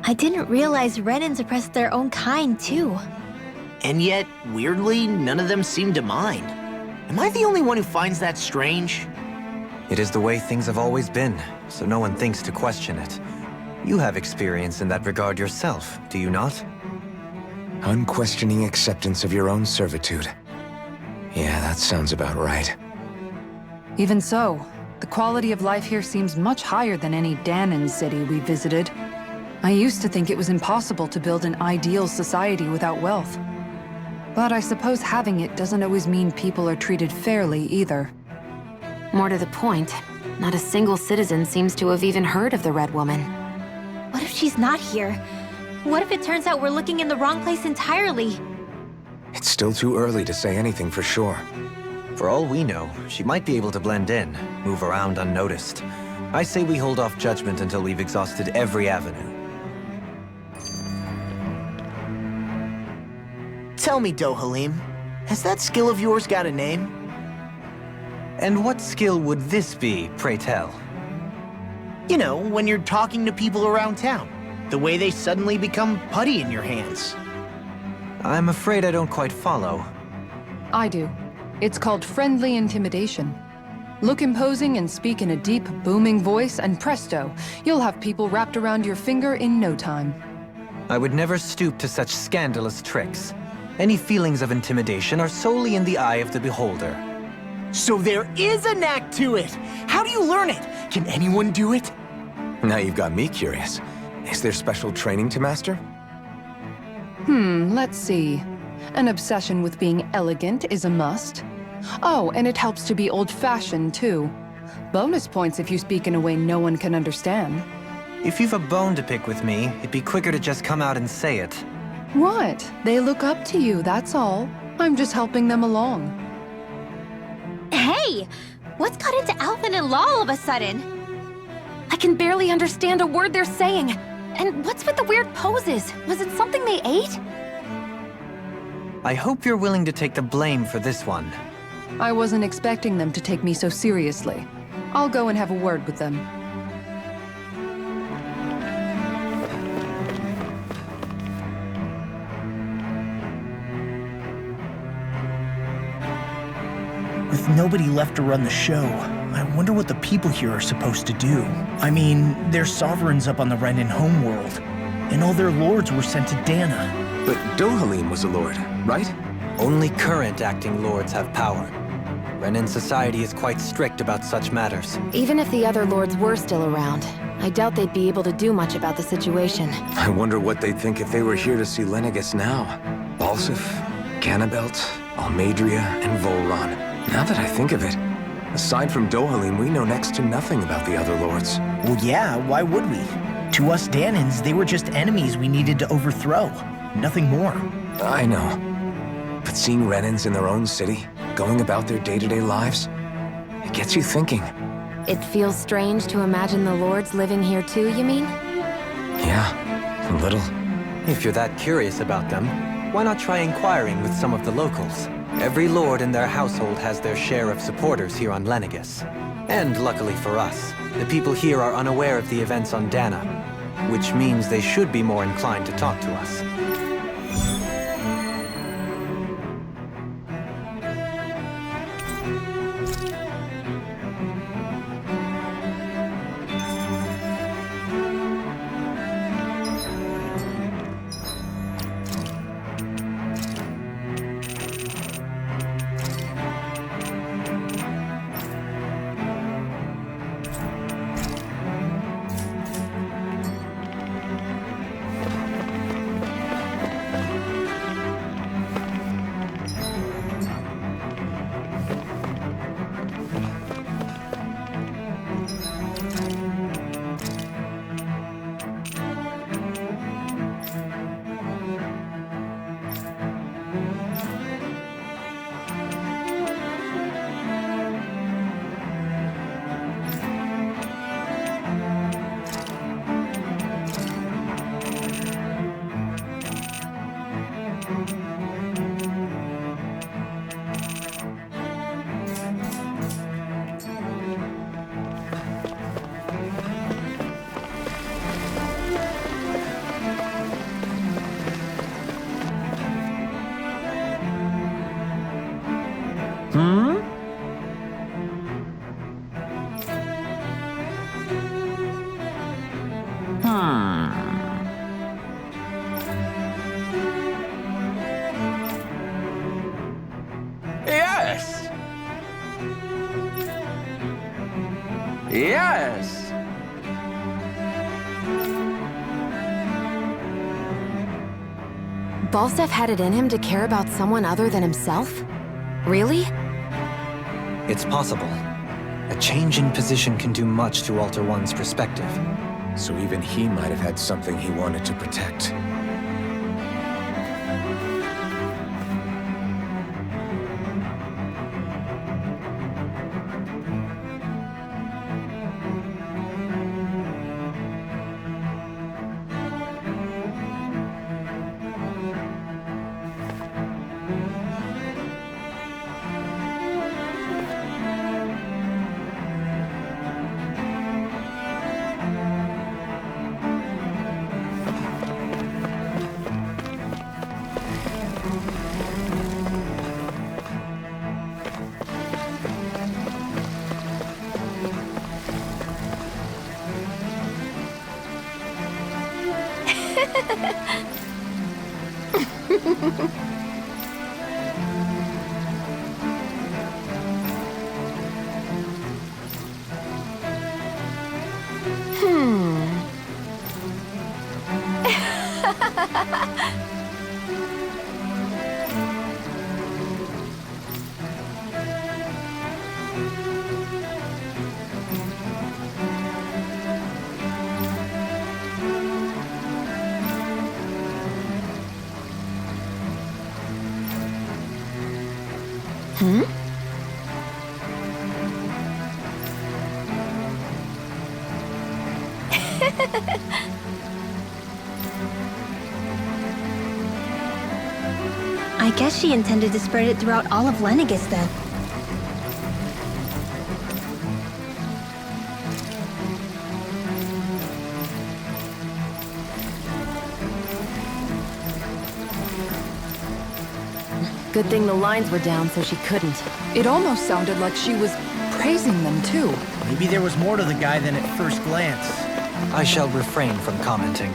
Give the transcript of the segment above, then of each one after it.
I didn't realize Renans oppressed their own kind, too. And yet, weirdly, none of them seem to mind. Am I the only one who finds that strange? It is the way things have always been, so no one thinks to question it. You have experience in that regard yourself, do you not? Unquestioning acceptance of your own servitude. Yeah, that sounds about right. Even so, the quality of life here seems much higher than any Danon city we visited. I used to think it was impossible to build an ideal society without wealth. But I suppose having it doesn't always mean people are treated fairly either. More to the point, not a single citizen seems to have even heard of the Red Woman. What if she's not here? What if it turns out we're looking in the wrong place entirely? It's still too early to say anything for sure. For all we know, she might be able to blend in, move around unnoticed. I say we hold off judgment until we've exhausted every avenue. Tell me, Dohalim, has that skill of yours got a name? And what skill would this be, pray tell? You know, when you're talking to people around town. The way they suddenly become putty in your hands. I'm afraid I don't quite follow. I do. It's called friendly intimidation. Look imposing and speak in a deep, booming voice, and presto, you'll have people wrapped around your finger in no time. I would never stoop to such scandalous tricks. Any feelings of intimidation are solely in the eye of the beholder. So there is a knack to it! How do you learn it? Can anyone do it? Now you've got me curious. Is there special training to master? Let's see. An obsession with being elegant is a must. Oh, and it helps to be old-fashioned, too. Bonus points if you speak in a way no one can understand. If you've a bone to pick with me, it'd be quicker to just come out and say it. What? They look up to you, that's all. I'm just helping them along. Hey! What's got into Alvin and Law all of a sudden? I can barely understand a word they're saying. And what's with the weird poses? Was it something they ate? I hope you're willing to take the blame for this one. I wasn't expecting them to take me so seriously. I'll go and have a word with them. With nobody left to run the show, I wonder what the people here are supposed to do. I mean, they're sovereigns up on the Renan homeworld, and all their lords were sent to Dana. But Dohalim was a lord, right? Only current acting lords have power. Renan society is quite strict about such matters. Even if the other lords were still around, I doubt they'd be able to do much about the situation. I wonder what they'd think if they were here to see Lenegis now. Balsif, Cannabelt, Almadria, and Volron. Now that I think of it, aside from Dohalim, we know next to nothing about the other lords. Well, yeah, why would we? To us Danans, they were just enemies we needed to overthrow. Nothing more. I know. But seeing Renans in their own city, going about their day-to-day lives, it gets you thinking. It feels strange to imagine the lords living here too, you mean? Yeah, a little. If you're that curious about them, why not try inquiring with some of the locals? Every lord in their household has their share of supporters here on Lenegis. And luckily for us, the people here are unaware of the events on Dana, which means they should be more inclined to talk to us. Yes. Balsef had it in him to care about someone other than himself? Really? It's possible. A change in position can do much to alter one's perspective. So even he might have had something he wanted to protect. I guess she intended to spread it throughout all of Lenegis then. Good thing the lines were down so she couldn't. It almost sounded like she was praising them too. Maybe there was more to the guy than at first glance. I shall refrain from commenting.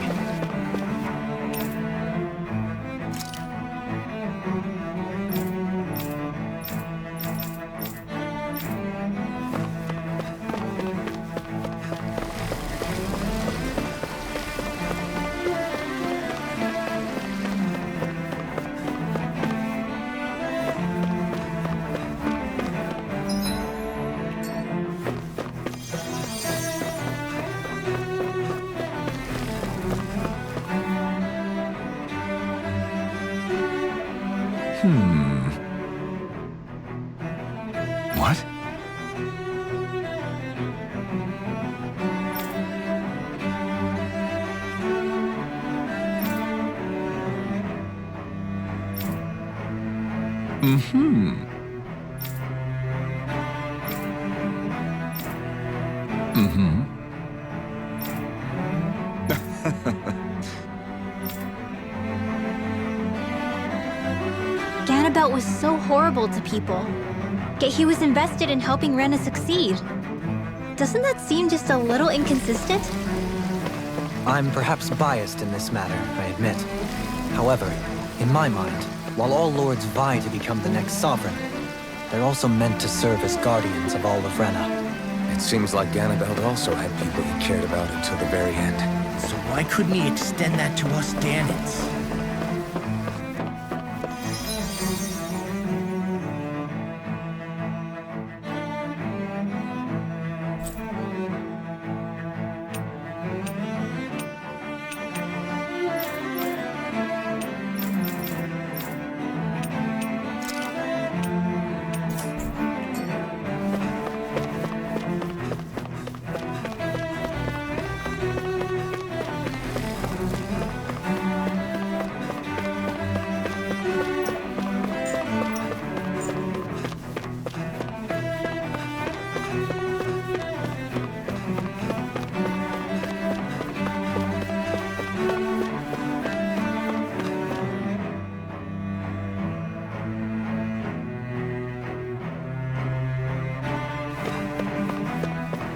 What? Ganabelt was so horrible to people. Yet he was invested in helping Rena succeed. Doesn't that seem just a little inconsistent? I'm perhaps biased in this matter, I admit. However, in my mind, while all lords vie to become the next sovereign, they're also meant to serve as guardians of all of Rena. It seems like Ganabelt also had people he cared about until the very end. So why couldn't he extend that to us Danans?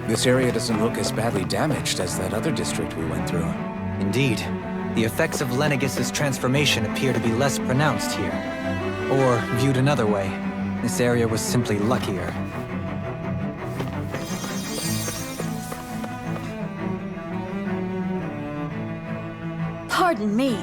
This area doesn't look as badly damaged as that other district we went through. Indeed, the effects of Lenegis' transformation appear to be less pronounced here. Or, viewed another way, this area was simply luckier. Pardon me.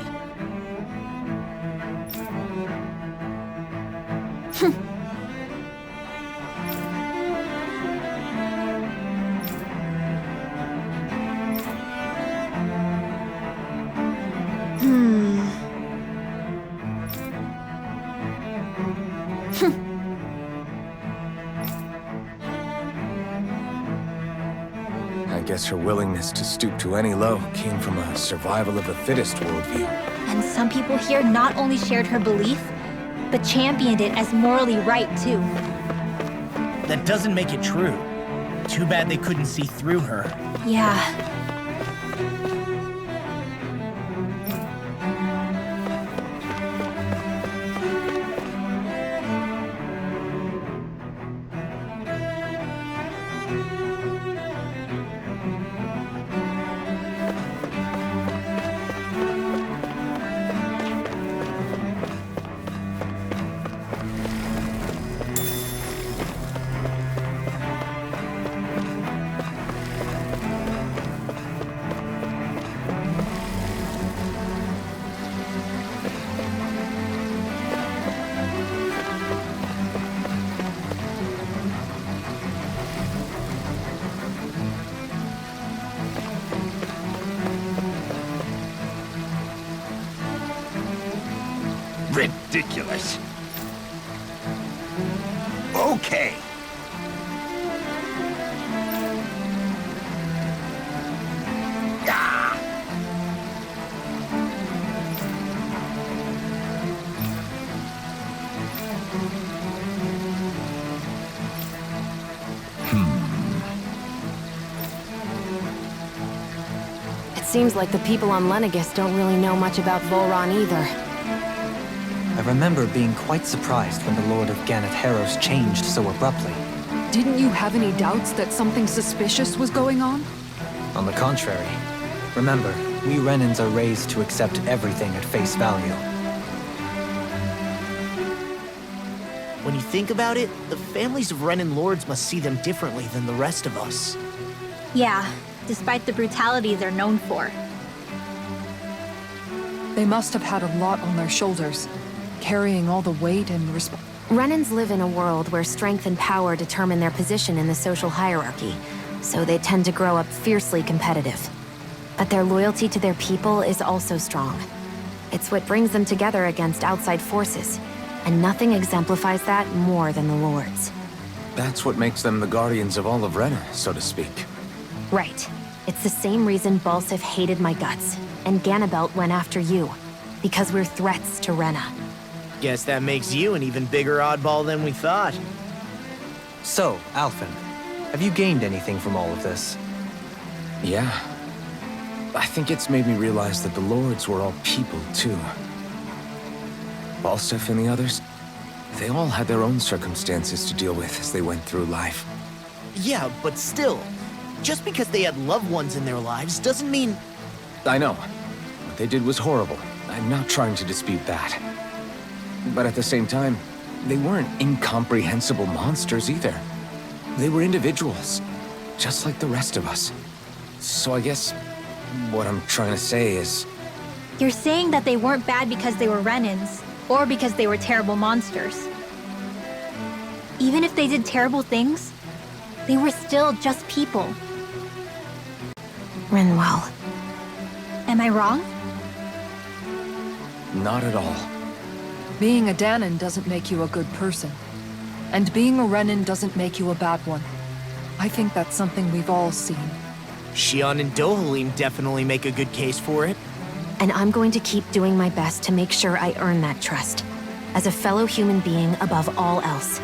I guess her willingness to stoop to any low came from a survival of the fittest worldview. And some people here not only shared her belief, but championed it as morally right, too. That doesn't make it true. Too bad they couldn't see through her. Yeah. Ridiculous. Okay. Ah! It seems like the people on Lenegis don't really know much about Volron either. I remember being quite surprised when the Lord of Ganath Harros changed so abruptly. Didn't you have any doubts that something suspicious was going on? On the contrary, remember, we Renans are raised to accept everything at face value. When you think about it, the families of Renan lords must see them differently than the rest of us. Yeah, despite the brutality they're known for. They must have had a lot on their shoulders, carrying all the weight and Renans live in a world where strength and power determine their position in the social hierarchy, so they tend to grow up fiercely competitive. But their loyalty to their people is also strong. It's what brings them together against outside forces, and nothing exemplifies that more than the Lords. That's what makes them the guardians of all of Rena, so to speak. Right. It's the same reason Balsif hated my guts, and Ganabelt went after you. Because we're threats to Rena. Guess that makes you an even bigger oddball than we thought. So, Alphen, have you gained anything from all of this? Yeah. I think it's made me realize that the Lords were all people, too. Balsif and the others, they all had their own circumstances to deal with as they went through life. Yeah, but still, just because they had loved ones in their lives doesn't mean... I know. What they did was horrible. I'm not trying to dispute that. But at the same time, they weren't incomprehensible monsters either. They were individuals, just like the rest of us. So I guess what I'm trying to say is... You're saying that they weren't bad because they were Renans, or because they were terrible monsters. Even if they did terrible things, they were still just people. Renwell. Am I wrong? Not at all. Being a Danon doesn't make you a good person. And being a Renan doesn't make you a bad one. I think that's something we've all seen. Xion and Dohalim definitely make a good case for it. And I'm going to keep doing my best to make sure I earn that trust. As a fellow human being above all else.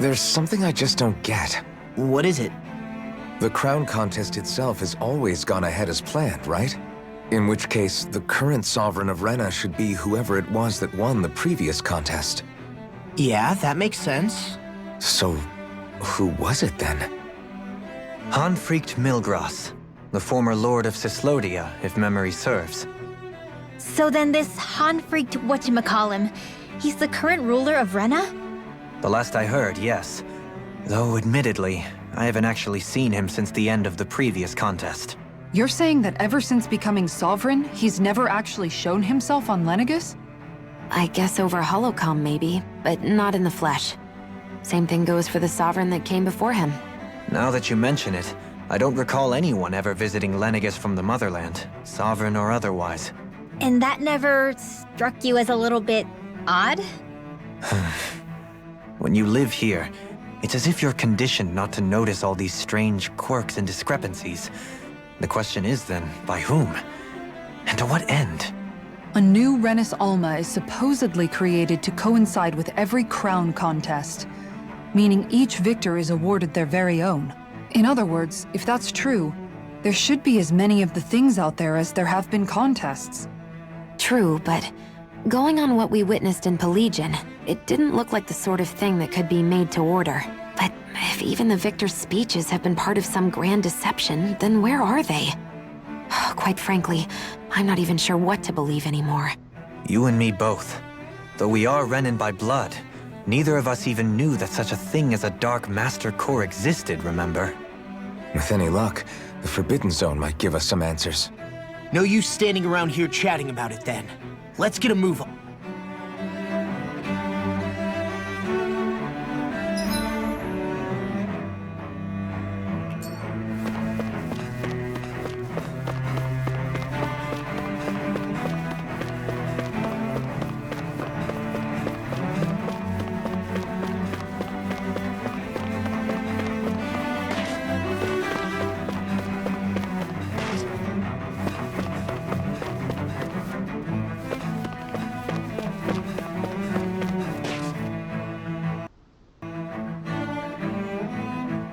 There's something I just don't get. What is it? The crown contest itself has always gone ahead as planned, right? In which case, the current sovereign of Rena should be whoever it was that won the previous contest. Yeah, that makes sense. So, who was it then? Hanfried Milgras, the former lord of Cislodia, if memory serves. So then this Hanfried whatchamacallem, he's the current ruler of Rena? The last I heard, yes. Though, admittedly, I haven't actually seen him since the end of the previous contest. You're saying that ever since becoming sovereign, he's never actually shown himself on Lenegis? I guess over holocom maybe, but not in the flesh. Same thing goes for the sovereign that came before him. Now that you mention it, I don't recall anyone ever visiting Lenegis from the motherland, sovereign or otherwise. And that never struck you as a little bit odd? When you live here, it's as if you're conditioned not to notice all these strange quirks and discrepancies. The question is then, by whom? And to what end? A new Renis Alma is supposedly created to coincide with every crown contest, meaning each victor is awarded their very own. In other words, if that's true, there should be as many of the things out there as there have been contests. True, but going on what we witnessed in Pelagian, it didn't look like the sort of thing that could be made to order. But if even the victor's speeches have been part of some grand deception, then where are they? Quite frankly, I'm not even sure what to believe anymore. You and me both. Though we are Renin by blood, neither of us even knew that such a thing as a Dark Master Core existed, remember? With any luck, the Forbidden Zone might give us some answers. No use standing around here chatting about it then. Let's get a move on.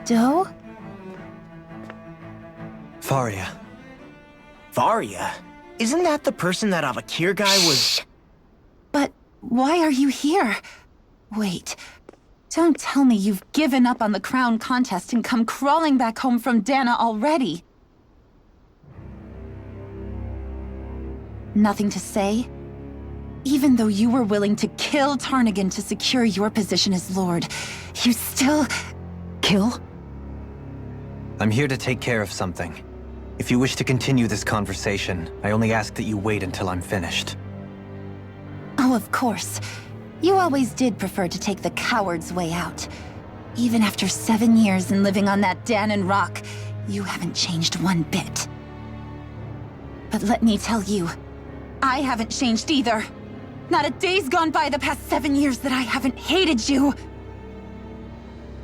Doe? Faria. Varia? Isn't that the person that Avakir guy was... But why are you here? Wait, don't tell me you've given up on the crown contest and come crawling back home from Dana already. Nothing to say? Even though you were willing to kill Tarnigan to secure your position as Lord, you still... Kill? I'm here to take care of something. If you wish to continue this conversation, I only ask that you wait until I'm finished. Oh, of course. You always did prefer to take the coward's way out. Even after 7 years and living on that Danon rock, you haven't changed one bit. But let me tell you, I haven't changed either. Not a day's gone by the past 7 years that I haven't hated you.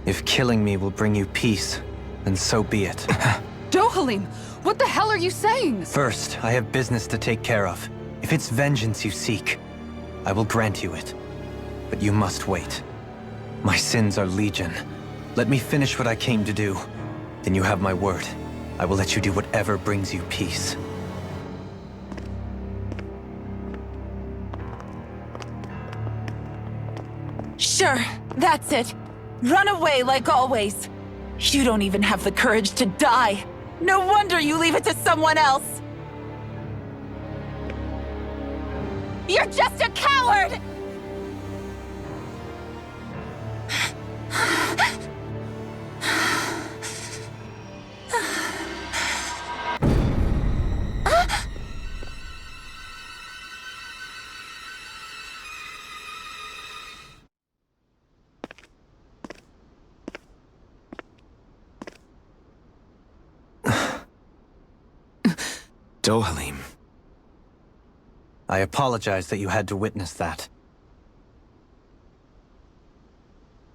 If killing me will bring you peace, then so be it. Dohalim, what the hell are you saying? First, I have business to take care of. If it's vengeance you seek, I will grant you it. But you must wait. My sins are legion. Let me finish what I came to do. Then you have my word. I will let you do whatever brings you peace. Sure, that's it. Run away like always. You don't even have the courage to die. No wonder you leave it to someone else. You're just a coward! Dohalim. I apologize that you had to witness that.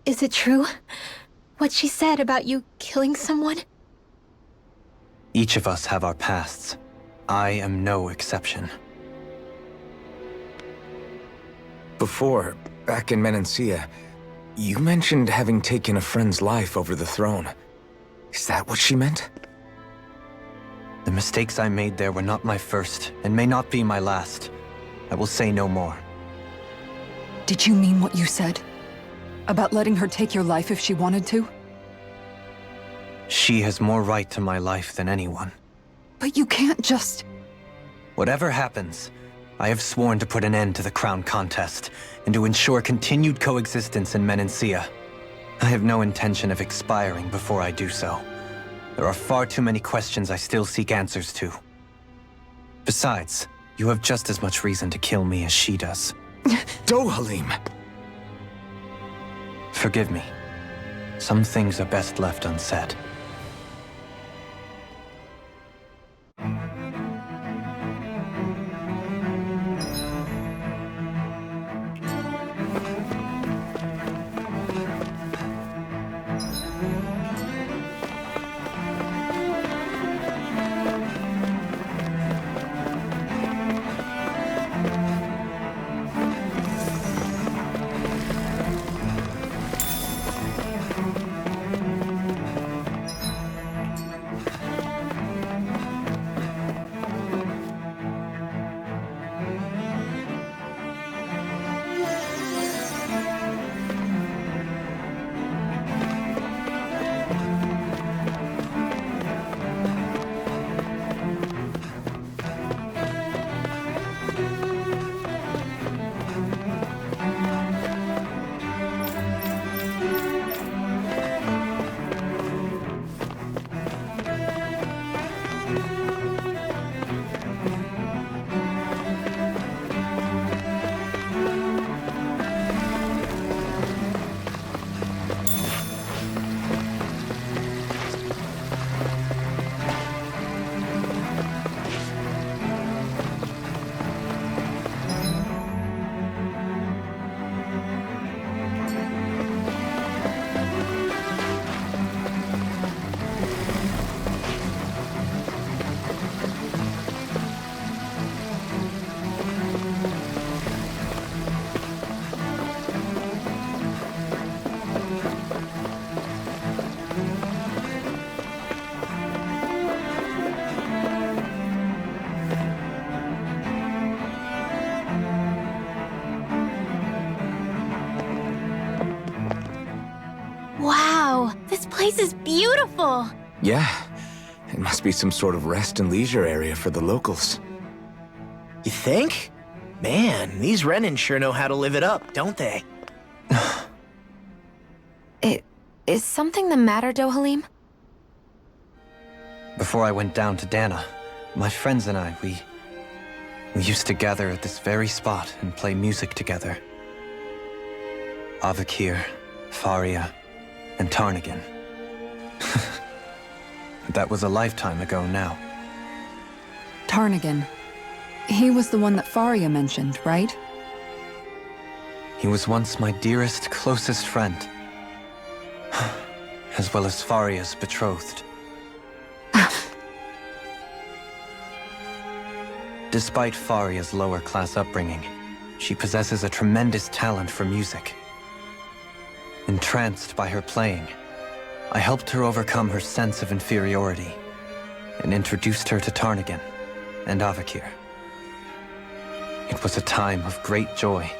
Is it true? What she said about you killing someone? Each of us have our pasts. I am no exception. Before, back in Menancia, You mentioned having taken a friend's life over the throne. Is that what she meant? The mistakes I made there were not my first, and may not be my last. I will say no more. Did you mean what you said? About letting her take your life if she wanted to? She has more right to my life than anyone. But you can't just... Whatever happens, I have sworn to put an end to the crown contest, and to ensure continued coexistence in Menancia. I have no intention of expiring before I do so. There are far too many questions I still seek answers to. Besides, you have just as much reason to kill me as she does. Dohalim! Forgive me. Some things are best left unsaid. Wow, this place is beautiful! Yeah. It must be some sort of rest and leisure area for the locals. You think? Man, these Renans sure know how to live it up, don't they? Is something the matter, Dohalim? Before I went down to Dana, my friends and I, we used to gather at this very spot and play music together. Avakir, Faria, and Tarnigan. That was a lifetime ago now. Tarnigan. He was the one that Faria mentioned, right? He was once my dearest, closest friend. As well as Faria's betrothed. Despite Faria's lower-class upbringing, she possesses a tremendous talent for music. Entranced by her playing, I helped her overcome her sense of inferiority and introduced her to Tarnigan and Avakir. It was a time of great joy.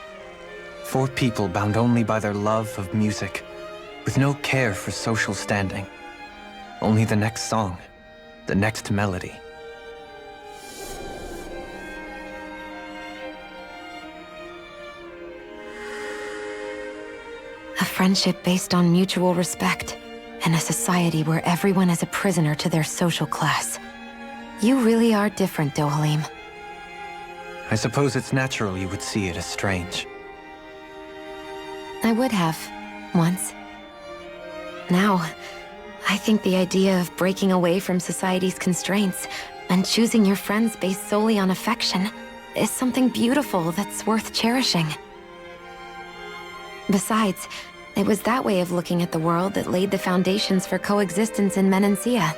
4 people bound only by their love of music, with no care for social standing. Only the next song, the next melody. A friendship based on mutual respect, and a society where everyone is a prisoner to their social class. You really are different, Dohalim. I suppose it's natural you would see it as strange. I would have, once. Now, I think the idea of breaking away from society's constraints and choosing your friends based solely on affection is something beautiful that's worth cherishing. Besides, it was that way of looking at the world that laid the foundations for coexistence in Menancia.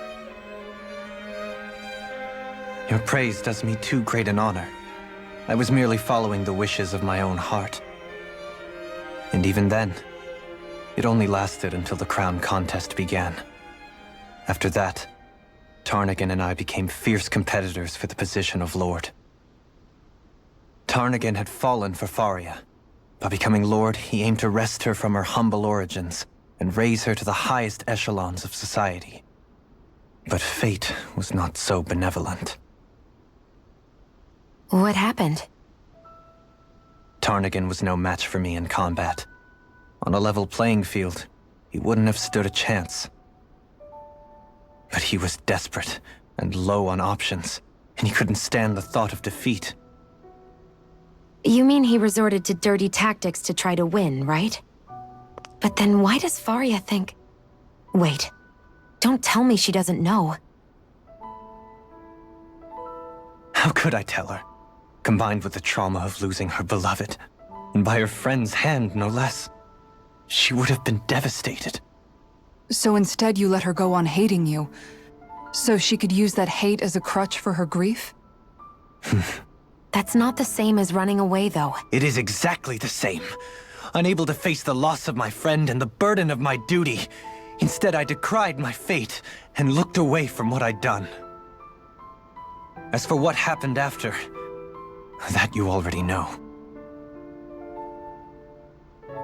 Your praise does me too great an honor. I was merely following the wishes of my own heart. And even then, It only lasted until the crown contest began. After that, Tarnagin and I became fierce competitors for the position of Lord. Tarnagin had fallen for Faria. By becoming Lord, he aimed to wrest her from her humble origins and raise her to the highest echelons of society. But fate was not so benevolent. What happened? Tarnagin was no match for me in combat. On a level playing field, he wouldn't have stood a chance. But he was desperate and low on options, and he couldn't stand the thought of defeat. You mean he resorted to dirty tactics to try to win, right? But then why does Faria think... Wait, don't tell me she doesn't know. How could I tell her? Combined with the trauma of losing her beloved, and by her friend's hand, no less. She would have been devastated. So instead you let her go on hating you, so she could use that hate as a crutch for her grief? That's not the same as running away, though. It is exactly the same. Unable to face the loss of my friend and the burden of my duty, instead I decried my fate and looked away from what I'd done. As for what happened after, that you already know.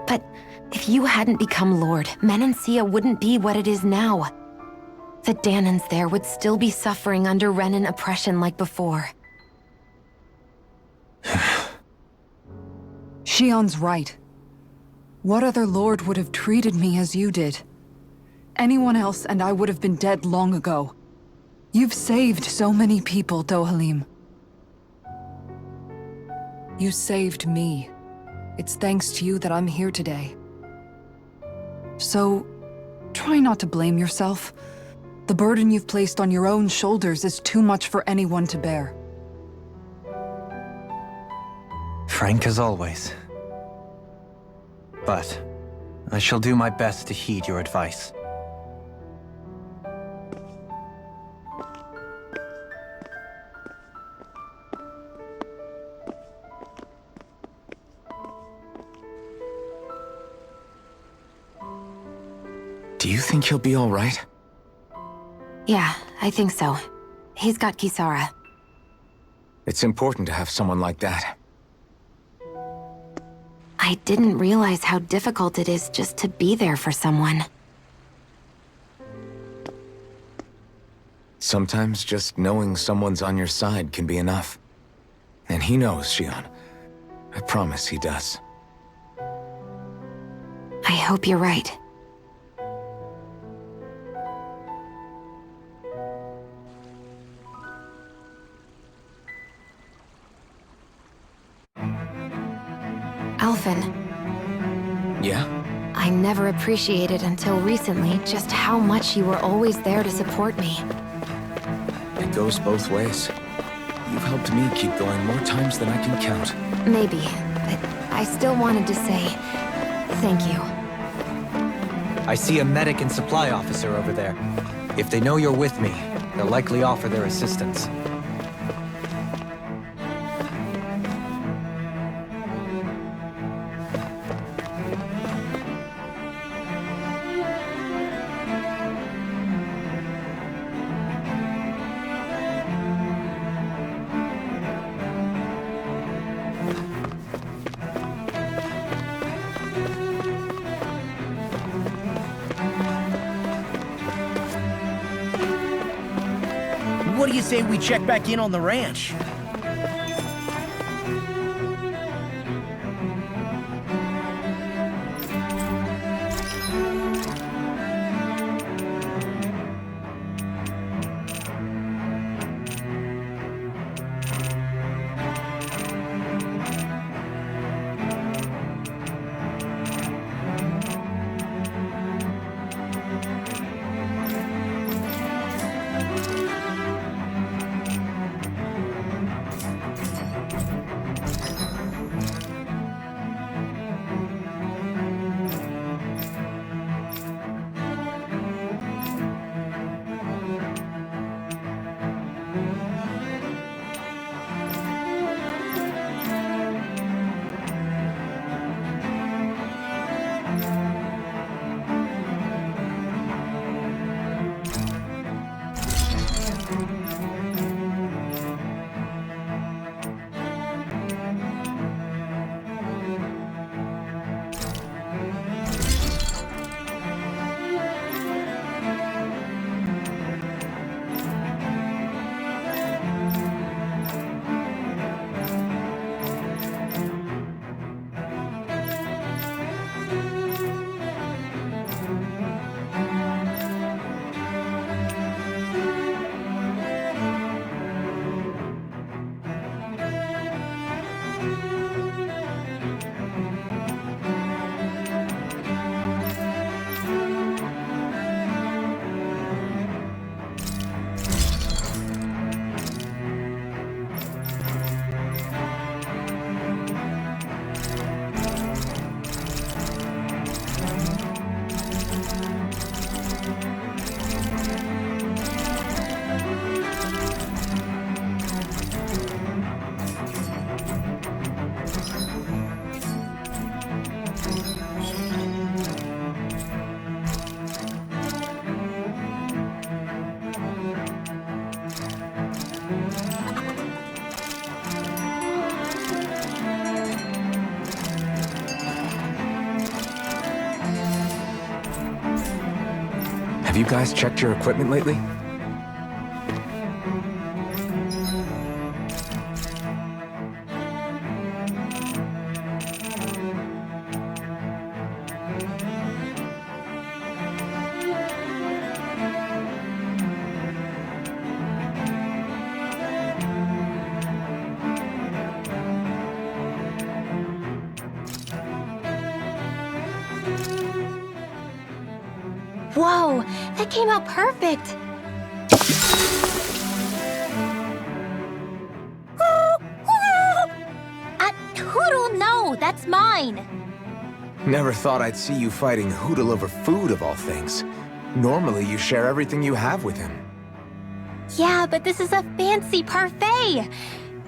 But if you hadn't become Lord, Menancia wouldn't be what it is now. The Danans there would still be suffering under Renan oppression like before. Shion's right. What other lord would have treated me as you did? Anyone else and I would have been dead long ago. You've saved so many people, Dohalim. You saved me. It's thanks to you that I'm here today. So, try not to blame yourself. The burden you've placed on your own shoulders is too much for anyone to bear. Frank as always. But I shall do my best to heed your advice. Do you think he'll be all right? Yeah, I think so. He's got Kisara. It's important to have someone like that. I didn't realize how difficult it is just to be there for someone. Sometimes just knowing someone's on your side can be enough. And he knows, Shion. I promise he does. I hope you're right. Alphen. Yeah? I never appreciated until recently just how much you were always there to support me. It goes both ways. You've helped me keep going more times than I can count. Maybe, but I still wanted to say thank you. I see a medic and supply officer over there. If they know you're with me, they'll likely offer their assistance. What do you say we check back in on the ranch? Have you guys checked your equipment lately? Whoa, that came out perfect. Hoodle, no, that's mine. Never thought I'd see you fighting Hootle over food of all things. Normally, you share everything you have with him. Yeah, but this is a fancy parfait.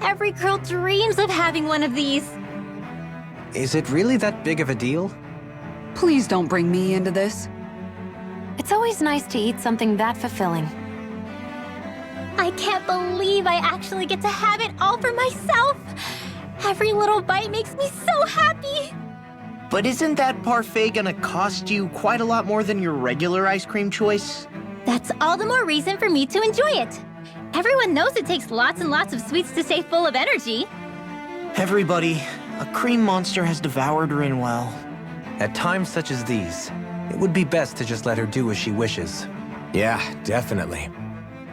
Every girl dreams of having one of these. Is it really that big of a deal? Please don't bring me into this. It's always nice to eat something that fulfilling. I can't believe I actually get to have it all for myself. Every little bite makes me so happy. But isn't that parfait gonna cost you quite a lot more than your regular ice cream choice? That's all the more reason for me to enjoy it. Everyone knows it takes lots and lots of sweets to stay full of energy. Everybody, a cream monster has devoured Rinwell. At times such as these, it would be best to just let her do as she wishes. Yeah, definitely.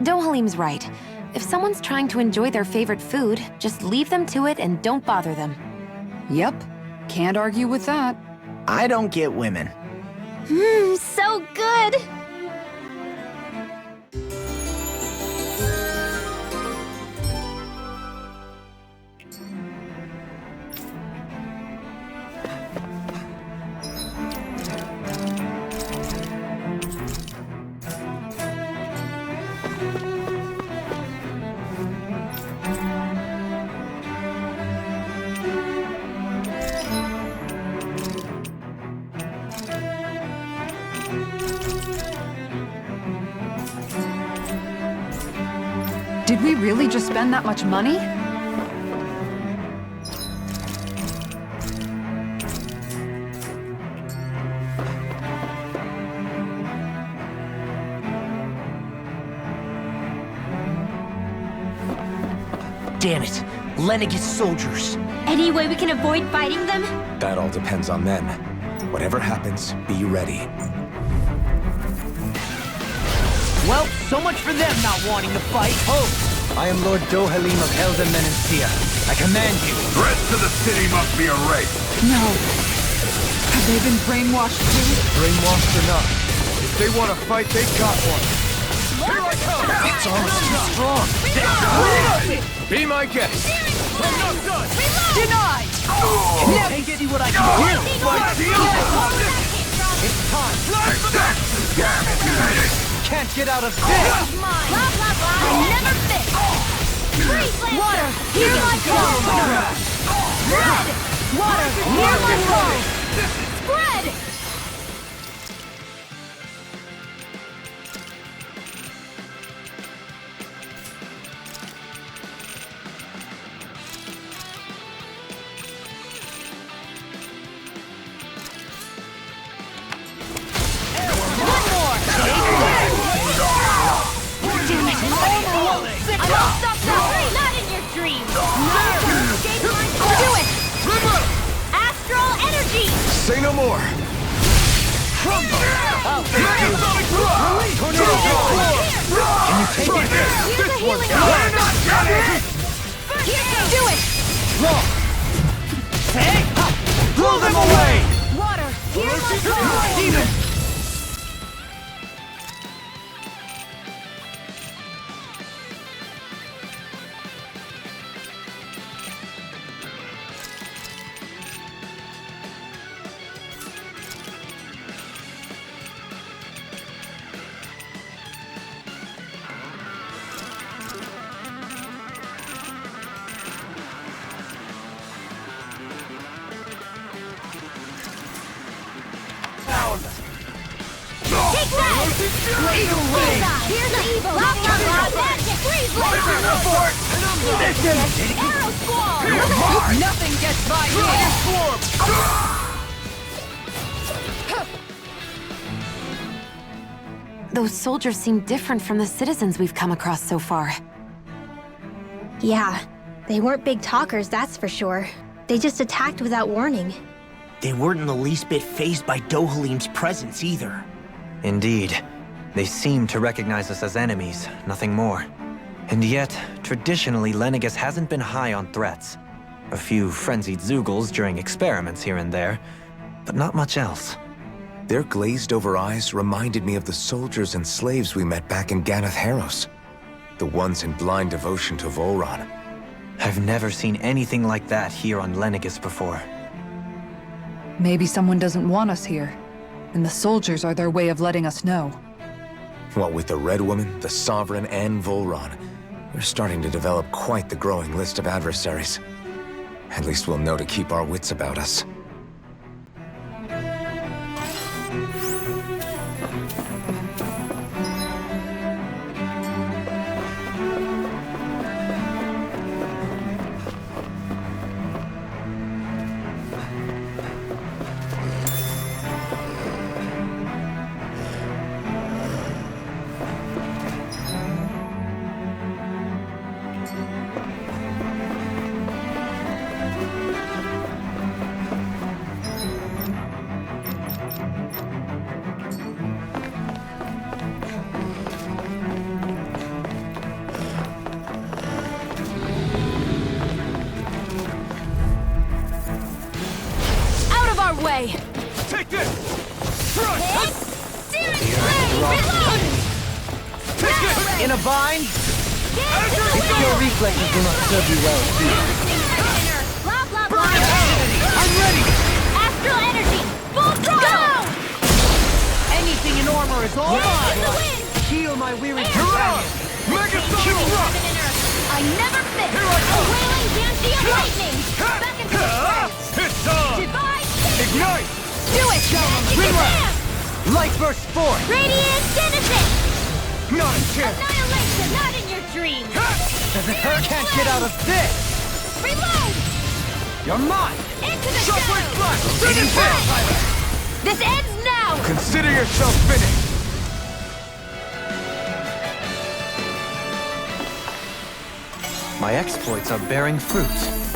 Dohalim's right. If someone's trying to enjoy their favorite food, just leave them to it and don't bother them. Yep, can't argue with that. I don't get women. So good. Did we really just spend that much money? Damn it, Lenegis soldiers. Any way we can avoid fighting them? That all depends on them. Whatever happens, be ready. Well, so much for them not wanting to fight. Oh, I am Lord Dohalim of Elden Menencia. I command you. Threats to the city must be erased. No. Have they been brainwashed too? Brainwashed or not, if they want to fight, they got one. Here I come! it's almost too strong. Be my guest. I'm not done. Denied! Never see what I can do. It's time. Damn it! Can't get out of this. Blah, blah, blah. I never fit. Water, here I come. Red, water, here I come. Spread. Not in your dreams! Do it! Astral energy! Say no more. Can you take it? Here's a healing Do it! Blow them away! Water, here's my Demon! Take that! Here's the evil! Blah, blah, blah! Magic! Freeze laser! Arrow squall! Nothing gets by me! Those soldiers seem different from the citizens we've come across so far. Yeah, they weren't big talkers, that's for sure. They just attacked without warning. They weren't in the least bit fazed by Dohalim's presence either. Indeed. They seem to recognize us as enemies, nothing more. And yet, traditionally, Lenegis hasn't been high on threats. A few frenzied Zeugles during experiments here and there, but not much else. Their glazed-over eyes reminded me of the soldiers and slaves we met back in Ganath Haros. The ones in blind devotion to Volron. I've never seen anything like that here on Lenegis before. Maybe someone doesn't want us here, and the soldiers are their way of letting us know. What with the Red Woman, the Sovereign, and Volron, we're starting to develop quite the growing list of adversaries. At least we'll know to keep our wits about us. Way! Take this! Thrust! Reload! Take it! In a bind? Your reflexes do not serve you well, Blah, blah, blah! I'm ready! Astral energy! Full throttle! Anything in armor is all mine! Heal my weary companion! Mega Somuch! I never miss! A wailing Banshee of lightning! Back into the flames! It's on! Divide! Ignite! Do it! Shazam! Light burst forth! Radiant Genesis! Not a chance! Annihilation! Not in your dreams! Can't get out of this! Reload! You're mine! Into the Shockwave shadows! blast! Finish it! This ends now! Consider yourself finished! My exploits are bearing fruit.